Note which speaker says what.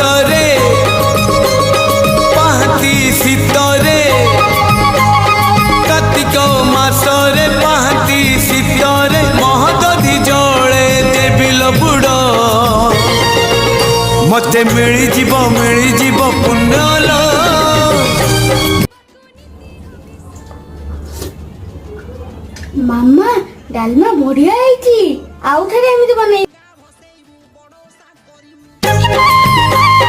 Speaker 1: ମାସରେ ପାହାନ୍ତି ଶୀତରେ କାର୍ତ୍ତିକ ମାସରେ ପାହାନ୍ତି ଶୀତରେ ମହଦଧି ଜଳେ ଦେବିଲ ବୁଡ଼ ମତେ ମିଳିଯିବ ପୁଣ୍ୟଲ।
Speaker 2: मामा डालमा बढ़िया है आउ थे एमती बन